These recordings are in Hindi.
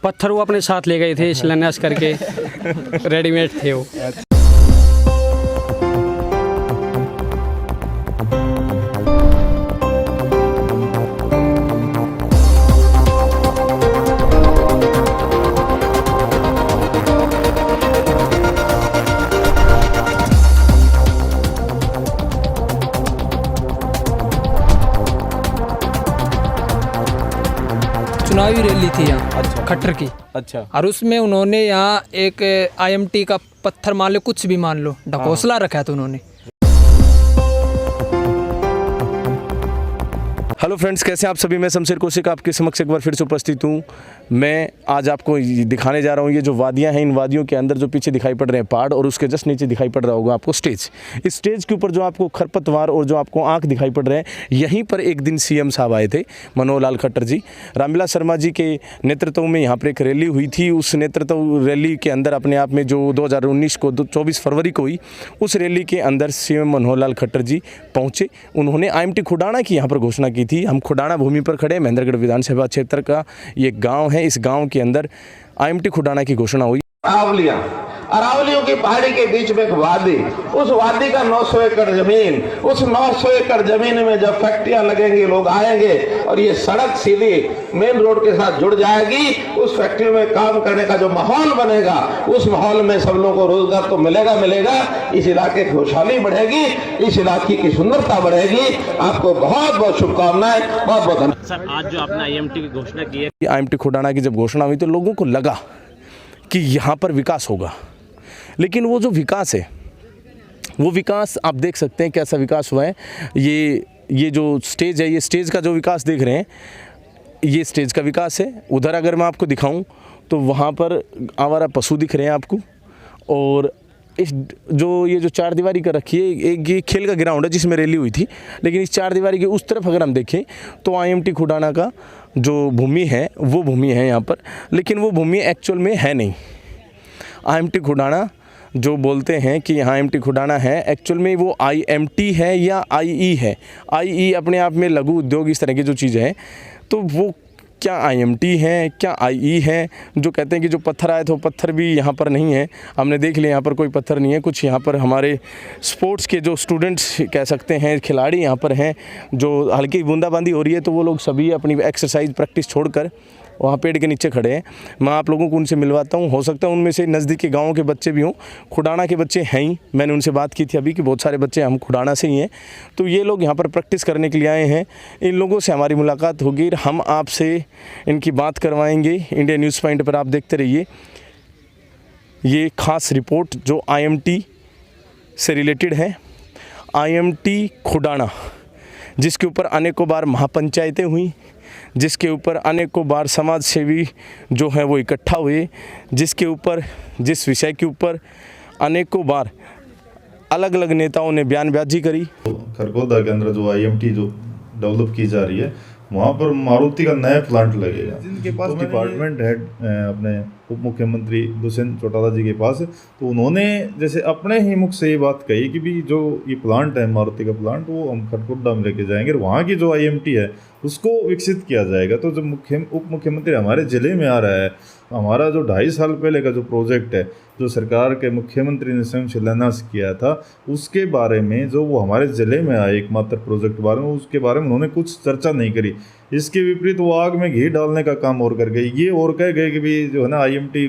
पत्थर वो अपने साथ ले गए थे शिलान्यास करके, रेडीमेड थे वो। चुनावी रैली थी यहाँ अच्छा। खट्टर की। अच्छा। और उसमें उन्होंने यहाँ एक IMT का पत्थर मान लो, कुछ भी मान लो, ढकोसला रखा था उन्होंने। हेलो फ्रेंड्स, कैसे हैं आप सभी। मैं शमशेर कौशिक आपके समक्ष एक बार फिर से उपस्थित हूँ। मैं आज आपको दिखाने जा रहा हूँ ये जो वादियाँ हैं, इन वादियों के अंदर जो पीछे दिखाई पड़ रहे हैं पहाड़, और उसके जस्ट नीचे दिखाई पड़ रहा होगा आपको स्टेज। इस स्टेज के ऊपर जो आपको खरपतवार और जो आपको आँख दिखाई पड़ रहे हैं, यहीं पर एक दिन CM साहब आए थे, मनोहर लाल खट्टर जी। रामविलास शर्मा जी के नेतृत्व में यहाँ पर एक रैली हुई थी। उस नेतृत्व रैली के अंदर अपने आप में जो 2019 को 24 फरवरी को हुई, उस रैली के अंदर CM मनोहर लाल खट्टर जी पहुँचे। उन्होंने IMT खुडाना की यहाँ पर घोषणा की थी। हम खुडाना भूमि पर खड़े, महेंद्रगढ़ विधानसभा क्षेत्र का ये गांव है। इस गांव के अंदर IMT खुडाना की घोषणा हुई। अरावलियों की पहाड़ी के बीच में एक वादी, उस वादी का 900 एकड़ जमीन, उस 900 एकड़ जमीन में जब फैक्ट्रियां लगेंगी, लोग आएंगे और ये सड़क सीधी मेन रोड के साथ जुड़ जाएगी। उस फैक्ट्री में काम करने का जो माहौल बनेगा, उस माहौल में सब लोगों को रोजगार तो मिलेगा। इस इलाके की खुशहाली बढ़ेगी, इस इलाके की सुंदरता बढ़ेगी। आपको बहुत बहुत शुभकामनाएं, बहुत बहुत धन्यवाद। सर, आज जो आपने IMT की घोषणा की है, IMT खुडाना की जब घोषणा हुई तो लोगों को लगा कि यहाँ पर विकास होगा, लेकिन वो जो विकास है, वो विकास आप देख सकते हैं कैसा विकास हुआ है। ये जो स्टेज है, ये स्टेज का जो विकास देख रहे हैं, ये स्टेज का विकास है। उधर अगर मैं आपको दिखाऊं तो वहाँ पर आवारा पशु दिख रहे हैं आपको। और इस ये जो चार दीवारी कर रखी है, एक ये खेल का ग्राउंड है जिसमें रैली हुई थी, लेकिन इस चार दीवारी के उस तरफ अगर हम देखें तो IMT खुडाना का जो भूमि है वो भूमि है यहाँ पर, लेकिन वो भूमि एक्चुअल में है नहीं। IMT खुडाना जो बोलते हैं कि यहाँ IMT खुडाना है, एक्चुअल में वो IMT है या IE है। IE अपने आप में लघु उद्योग इस तरह की जो चीज़ें हैं, तो वो क्या IMT है क्या IE है। जो कहते हैं कि जो पत्थर आए थे वो पत्थर भी यहाँ पर नहीं है। हमने देख लिया यहाँ पर कोई पत्थर नहीं है। कुछ यहाँ पर हमारे स्पोर्ट्स के जो स्टूडेंट्स कह सकते हैं, खिलाड़ी यहाँ पर हैं, जो हल्की बूंदाबांदी हो रही है तो वो लोग सभी अपनी एक्सरसाइज प्रैक्टिस छोड़कर वहाँ पेड़ के नीचे खड़े हैं। मैं आप लोगों को उनसे मिलवाता हूँ। हो सकता है उनमें से नज़दीक के गाँव के बच्चे भी हों, खुडाना के बच्चे हैं ही। मैंने उनसे बात की थी अभी कि बहुत सारे बच्चे हम खुडाना से ही हैं। तो ये लोग यहाँ पर प्रैक्टिस करने के लिए आए हैं। इन लोगों से हमारी मुलाकात होगी, हम आपसे इनकी बात करवाएंगे। इंडिया न्यूज़ पॉइंट पर आप देखते रहिए ये खास रिपोर्ट जो IMT से रिलेटेड है। IMT खुडाना, जिसके ऊपर अनेकों बार महापंचायतें हुई, जिसके ऊपर अनेकों बार समाज सेवी जो है वो इकट्ठा हुए, जिस विषय के ऊपर अनेकों बार अलग अलग नेताओं ने बयानबाजी करी। खरगोदा के अंदर जो IMT जो डेवलप की जा रही है, वहाँ पर मारुति का नया प्लांट लगेगा, जिनके पास डिपार्टमेंट हेड अपने उप मुख्यमंत्री दुष्यंत चौटाला जी के पास है। तो उन्होंने जैसे अपने ही मुख से ये बात कही कि भी जो ये प्लांट है मारुति का प्लांट, वो हम खरगोदा में लेके जाएंगे और वहाँ की जो IMT है उसको विकसित किया जाएगा। तो जब उप मुख्यमंत्री हमारे ज़िले में आ रहा है, हमारा जो 2.5 साल पहले का जो प्रोजेक्ट है, जो सरकार के मुख्यमंत्री ने स्वयं शिलान्यास किया था, उसके बारे में जो वो हमारे ज़िले में आए एकमात्र प्रोजेक्ट बारे में, उसके बारे में उन्होंने कुछ चर्चा नहीं करी। इसके विपरीत वो आग में घी डालने का काम और कर गई। ये और कह गए कि भी जो है ना IMT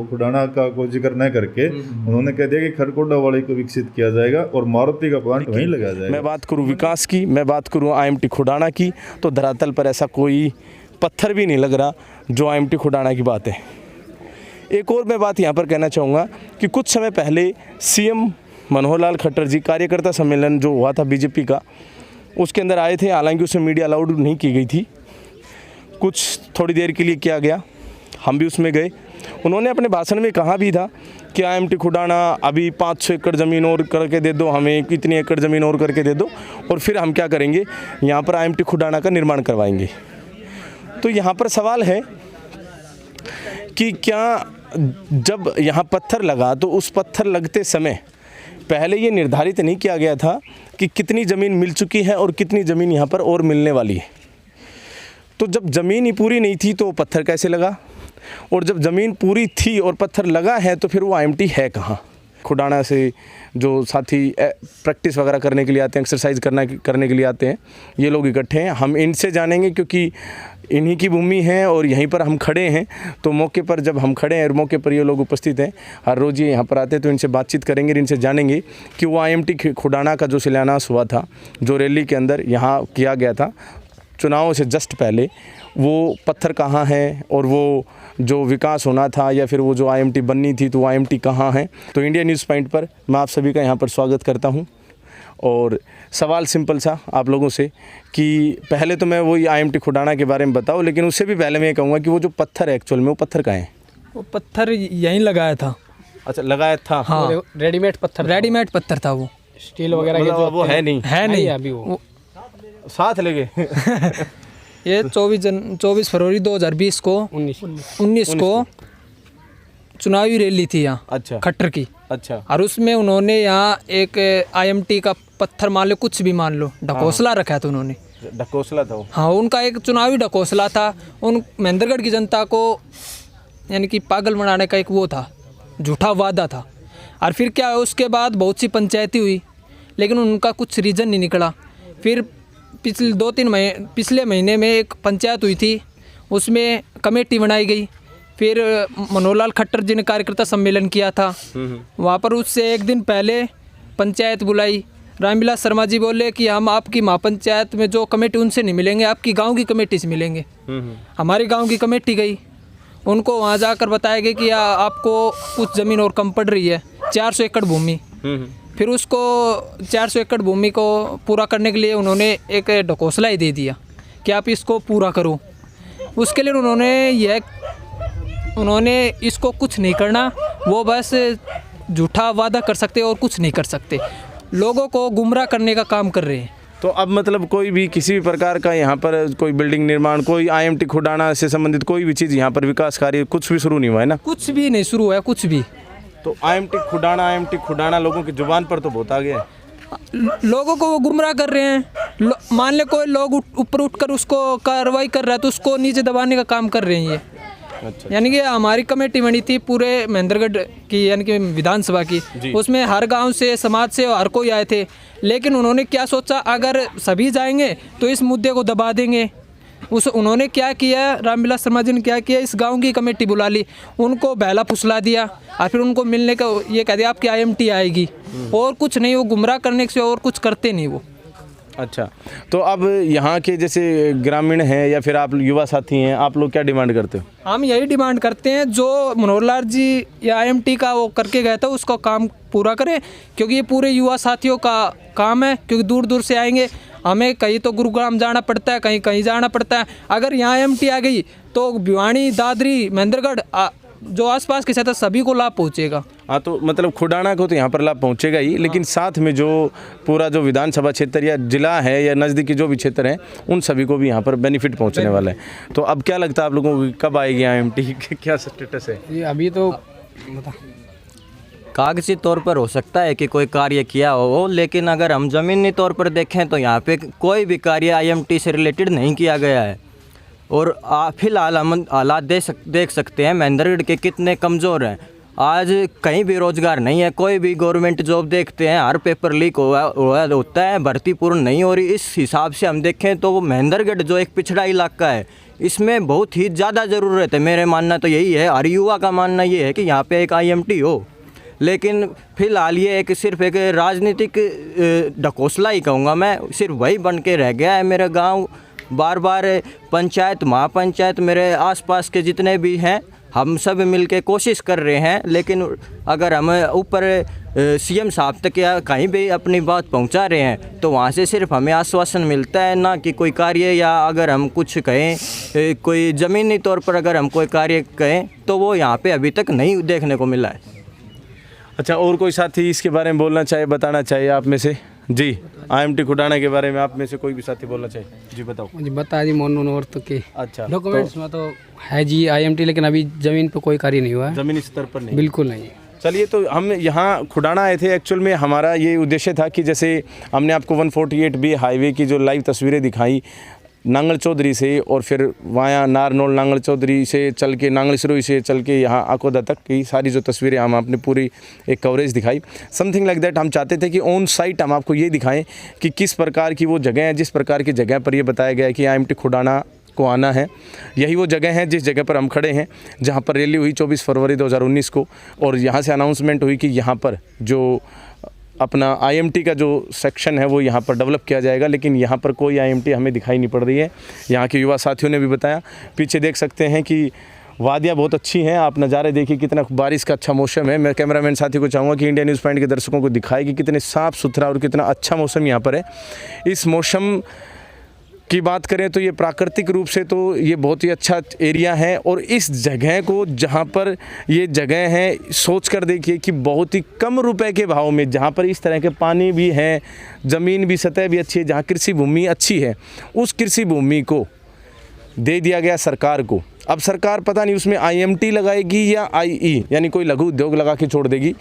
खुडाना का कोई जिक्र न करके उन्होंने कह दिया कि खरगोदा वाले को विकसित किया जाएगा और मारुति का प्लांट वहीं लगाया जाएगा। मैं बात करूँ विकास की, मैं बात करूँ IMT खुडाना की, तो धरातल पर ऐसा कोई पत्थर भी नहीं लग रहा जो IMT खुडाना की बात है। एक और मैं बात यहाँ पर कहना चाहूँगा कि कुछ समय पहले CM मनोहर लाल खट्टर जी कार्यकर्ता सम्मेलन जो हुआ था BJP का, उसके अंदर आए थे। हालांकि उसमें मीडिया अलाउड नहीं की गई थी, कुछ थोड़ी देर के लिए किया गया, हम भी उसमें गए। उन्होंने अपने भाषण में कहा भी था कि IMT खुडाना अभी 500 एकड़ ज़मीन और करके दे दो, हमें कितनी एकड़ ज़मीन और करके दे दो, और फिर हम क्या करेंगे, यहाँ पर IMT खुडाना का निर्माण करवाएंगे। तो यहाँ पर सवाल है कि क्या जब यहाँ पत्थर लगा तो उस पत्थर लगते समय पहले ये निर्धारित नहीं किया गया था कि कितनी ज़मीन मिल चुकी है और कितनी ज़मीन यहाँ पर और मिलने वाली है। तो जब ज़मीन ही पूरी नहीं थी तो पत्थर कैसे लगा, और जब ज़मीन पूरी थी और पत्थर लगा है तो फिर वो IMT है कहाँ। खुडाना से जो साथी प्रैक्टिस वगैरह करने के लिए आते हैं, एक्सरसाइज करने के लिए आते हैं, ये लोग इकट्ठे हैं। हम इनसे जानेंगे क्योंकि इन्हीं की भूमि है और यहीं पर हम खड़े हैं। तो मौके पर जब हम खड़े हैं और मौके पर ये लोग उपस्थित हैं, हर रोज़ ये यहाँ पर आते हैं, तो इनसे बातचीत करेंगे, इनसे जानेंगे कि वो IMT खुडाना का जो शिलान्यास हुआ था, जो रैली के अंदर यहाँ किया गया था चुनावों से जस्ट पहले, वो पत्थर कहाँ है और वो जो विकास होना था या फिर वो जो IMT बननी थी तो वो IMT कहाँ है। तो इंडिया न्यूज़ पॉइंट पर मैं आप सभी का यहाँ पर स्वागत करता हूँ। और सवाल सिंपल सा आप लोगों से कि पहले तो मैं वही IMT खुडाना के बारे में बताऊँ, लेकिन उससे भी पहले मैं ये कहूँगा कि वो जो पत्थर है एक्चुअल में वो पत्थर कहाँ है? वो पत्थर यहीं लगाया था। अच्छा, लगाया था। हाँ, रेडीमेड पत्थर था वो, स्टील वगैरह के मतलब वो है नहीं अभी वो साथ लगे। ये 24 फरवरी 2020 को 19 को चुनावी रैली थी यहाँ। अच्छा, खट्टर की। अच्छा। और उसमें उन्होंने यहाँ एक IMT का पत्थर मान लो, कुछ भी मान लो, ढकोसला रखा था उन्होंने। ढकोसला था वो? हाँ, उनका एक चुनावी ढकोसला था। उन महेंद्रगढ़ की जनता को यानी कि पागल बनाने का एक वो था, झूठा वादा था। और फिर क्या है, उसके बाद बहुत सी पंचायती हुई, लेकिन उनका कुछ रीज़न नहीं निकला। फिर पिछले महीने में एक पंचायत हुई थी, उसमें कमेटी बनाई गई। फिर मनोहर लाल खट्टर जी ने कार्यकर्ता सम्मेलन किया था वहाँ पर। उससे एक दिन पहले पंचायत बुलाई। रामविलास शर्मा जी बोले कि हम आपकी महापंचायत में जो कमेटी उनसे नहीं मिलेंगे, आपकी गांव की कमेटी से मिलेंगे। हमारी गांव की कमेटी गई, उनको वहाँ जाकर बताया गया कि आपको कुछ ज़मीन और कम पड़ रही है, 400 एकड़ भूमि। फिर उसको 400 एकड़ भूमि को पूरा करने के लिए उन्होंने एक ढकोसला ही दे दिया कि आप इसको पूरा करो। उसके लिए उन्होंने इसको कुछ नहीं करना, वो बस झूठा वादा कर सकते और कुछ नहीं कर सकते, लोगों को गुमराह करने का काम कर रहे हैं। तो अब मतलब कोई भी किसी भी प्रकार का यहाँ पर कोई बिल्डिंग निर्माण, कोई IMT खुडाना से संबंधित कोई भी चीज़ यहाँ पर विकास कार्य कुछ भी शुरू नहीं हुआ है ना? कुछ भी नहीं शुरू हुआ है, कुछ भी। तो IMT खुडाना लोगों की जुबान पर तो बहुत आ गया है। लोगों को वो गुमराह कर रहे हैं। मान ले कोई लोग ऊपर उठकर उसको कार्रवाई कर रहा है तो उसको नीचे दबाने का काम कर रहे हैं ये। अच्छा। यानी कि हमारी कमेटी बनी थी पूरे महेंद्रगढ़ की, यानी कि विधानसभा की, उसमें हर गांव से, समाज से हर कोई आए थे। लेकिन उन्होंने क्या सोचा, अगर सभी जाएंगे तो इस मुद्दे को दबा देंगे। उन्होंने क्या किया, रामविलास शर्मा जी ने क्या किया, इस गांव की कमेटी बुला ली, उनको बहला फुसला दिया और फिर उनको मिलने का ये कह दिया आपकी IMT आएगी, और कुछ नहीं। वो गुमराह करने से और कुछ करते नहीं वो। अच्छा, तो अब यहाँ के जैसे ग्रामीण हैं या फिर आप युवा साथी हैं, आप लोग क्या डिमांड करते हो? हम यही डिमांड करते हैं, जो मनोहर लाल जी या IMT का वो करके गए थे उसका काम पूरा करें, क्योंकि ये पूरे युवा साथियों का काम है। क्योंकि दूर दूर से आएंगे, हमें कहीं तो गुरुग्राम जाना पड़ता है, कहीं कहीं जाना पड़ता है। अगर यहाँ IMT आ गई तो भिवानी, दादरी, महेंद्रगढ़, जो आसपास के क्षेत्र सभी को लाभ पहुँचेगा। हाँ, तो मतलब खुडाना को तो यहाँ पर लाभ पहुँचेगा ही, लेकिन साथ में जो पूरा जो विधानसभा क्षेत्र या जिला है या नज़दीकी जो भी क्षेत्र हैं, उन सभी को भी यहाँ पर बेनिफिट पहुँचने वाला है। तो अब क्या लगता है आप लोगों को, कब आएगी IMT, क्या स्टेटस है? ये अभी तो कागजी तौर पर हो सकता है कि कोई कार्य किया हो, लेकिन अगर हम ज़मीनी तौर पर देखें तो यहाँ पे कोई भी कार्य IMT से रिलेटेड नहीं किया गया है। और फिलहाल हम हालात देख सकते हैं महेंद्रगढ़ के कितने कमज़ोर हैं। आज कहीं भी रोज़गार नहीं है, कोई भी गवर्नमेंट जॉब देखते हैं, हर पेपर लीक होता है, भर्ती पूर्ण नहीं हो रही। इस हिसाब से हम देखें तो महेंद्रगढ़ जो एक पिछड़ा इलाका है, इसमें बहुत ही ज़्यादा ज़रूरत है। मेरे मानना तो यही है, हर युवा का मानना ये है कि यहाँ पे एक IMT हो। लेकिन फिलहाल ये सिर्फ एक राजनीतिक ढकोसला ही कहूँगा मैं, सिर्फ वही बन के रह गया है। मेरा गाँव बार बार पंचायत, महापंचायत, मेरे आसपास के जितने भी हैं, हम सब मिलके कोशिश कर रहे हैं। लेकिन अगर हम ऊपर CM साहब तक या कहीं भी अपनी बात पहुंचा रहे हैं तो वहाँ से सिर्फ हमें आश्वासन मिलता है, ना कि कोई कार्य, या अगर हम कुछ कहें कोई ज़मीनी तौर पर अगर हम कोई कार्य कहें तो वो यहाँ पे अभी तक नहीं देखने को मिला है। अच्छा, और कोई साथी इसके बारे में बोलना चाहे, बताना चाहिए आप में से? जी, IMT खुडाना के बारे में आप में से कोई भी साथी बोलना चाहिए? जी बताओ। जी बता जी, मोनून और तो के अच्छा, डॉक्यूमेंट्स में तो है जी IMT, लेकिन अभी ज़मीन पर कोई कार्य नहीं हुआ है, ज़मीनी स्तर पर नहीं, बिल्कुल नहीं। चलिए, तो हम यहाँ खुडाना आए थे। एक्चुअल में हमारा ये उद्देश्य था कि जैसे हमने आपको 148B हाईवे की जो लाइव तस्वीरें दिखाई, नांगल चौधरी से और फिर वाया नारनौल नांगल चौधरी से चल के नांगल सिरोही से चल के यहाँ आकोदा तक की सारी जो तस्वीरें हम आपने पूरी एक कवरेज दिखाई। समथिंग लाइक दैट हम चाहते थे कि ऑन साइट हम आपको ये दिखाएं कि किस प्रकार की वो जगह है, जिस प्रकार की जगह पर ये बताया गया है कि IMT खुडाना को आना है। यही वो जगह है जिस जगह पर हम खड़े हैं, जहाँ पर रैली हुई 24 फरवरी 2019 को, और यहाँ से अनाउंसमेंट हुई कि यहाँ पर जो अपना IMT का जो सेक्शन है वो यहाँ पर डेवलप किया जाएगा। लेकिन यहाँ पर कोई IMT हमें दिखाई नहीं पड़ रही है। यहाँ के युवा साथियों ने भी बताया, पीछे देख सकते हैं कि वादियाँ बहुत अच्छी हैं। आप नज़ारे देखिए, कितना बारिश का अच्छा मौसम है। मैं कैमरामैन साथी को चाहूँगा कि इंडिया न्यूज़ पॉइंट के दर्शकों को दिखाए कि कितने साफ़ सुथरा और कितना अच्छा मौसम यहाँ पर है। इस मौसम की बात करें तो ये प्राकृतिक रूप से तो ये बहुत ही अच्छा एरिया है, और इस जगह को जहाँ पर ये जगह है सोच कर देखिए कि बहुत ही कम रुपए के भाव में, जहाँ पर इस तरह के पानी भी है, ज़मीन भी, सतह भी अच्छी है, जहाँ कृषि भूमि अच्छी है, उस कृषि भूमि को दे दिया गया सरकार को। अब सरकार पता नहीं उसमें IMT लगाएगी या IE यानी कोई लघु उद्योग लगा के छोड़ देगी,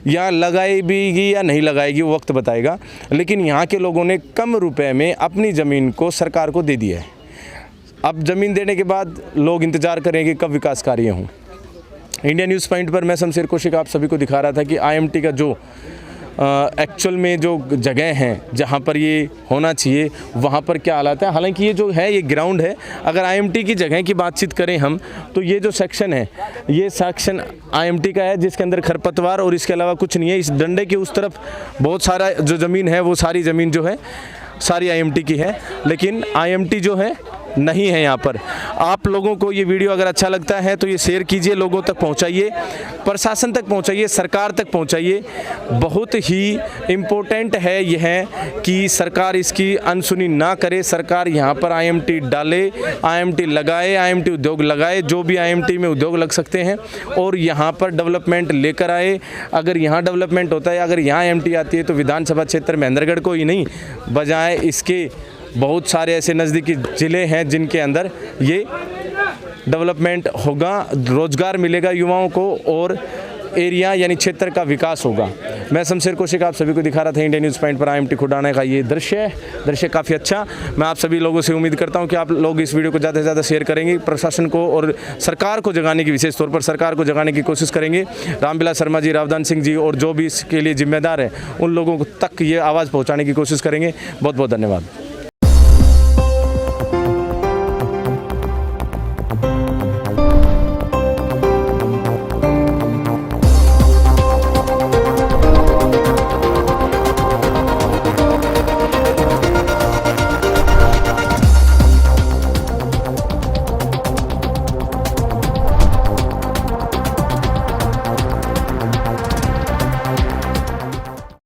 या लगाएगी या नहीं लगाएगी, वो वक्त बताएगा। लेकिन यहाँ के लोगों ने कम रुपए में अपनी ज़मीन को सरकार को दे दिया है। अब ज़मीन देने के बाद लोग इंतज़ार करेंगे कब विकास कार्य हों। इंडिया न्यूज़ पॉइंट पर मैं शमशेर कौशिक आप सभी को दिखा रहा था कि IMT का जो एक्चुअल में जो जगह हैं जहाँ पर ये होना चाहिए वहाँ पर क्या हालात है। हालांकि ये जो है ये ग्राउंड है। अगर IMT की जगह की बातचीत करें हम तो ये जो सेक्शन है ये सेक्शन IMT का है, जिसके अंदर खरपतवार और इसके अलावा कुछ नहीं है। इस डंडे के उस तरफ बहुत सारा जो ज़मीन है वो सारी ज़मीन जो है सारी IMT की है, लेकिन IMT जो है नहीं है यहाँ पर। आप लोगों को ये वीडियो अगर अच्छा लगता है तो ये शेयर कीजिए, लोगों तक पहुँचाइए, प्रशासन तक पहुँचाइए, सरकार तक पहुँचाइए। बहुत ही इम्पोर्टेंट है यह कि सरकार इसकी अनसुनी ना करे। सरकार यहाँ पर IMT डाले, IMT लगाए, IMT उद्योग लगाए, जो भी IMT में उद्योग लग सकते हैं, और यहाँ पर डेवलपमेंट लेकर आए। अगर यहाँ डेवलपमेंट होता है, अगर यहाँ IMT आती है तो विधानसभा क्षेत्र महेंद्रगढ़ को ही नहीं, बजाय इसके बहुत सारे ऐसे नज़दीकी ज़िले हैं जिनके अंदर ये डेवलपमेंट होगा, रोज़गार मिलेगा युवाओं को, और एरिया यानी क्षेत्र का विकास होगा। मैं शमशेर कौशिक आप सभी को दिखा रहा था इंडिया न्यूज़ पॉइंट पर IMT खुडाने का ये दृश्य काफ़ी अच्छा। मैं आप सभी लोगों से उम्मीद करता हूँ कि आप लोग इस वीडियो को ज़्यादा से ज़्यादा शेयर करेंगे, प्रशासन को और सरकार को जगाने की, विशेष तौर पर सरकार को जगाने की कोशिश करेंगे। रामविलास शर्मा जी, रावदान सिंह जी और जो भी इसके लिए जिम्मेदार हैं उन लोगों तक ये आवाज़ पहुँचाने की कोशिश करेंगे। बहुत बहुत धन्यवाद।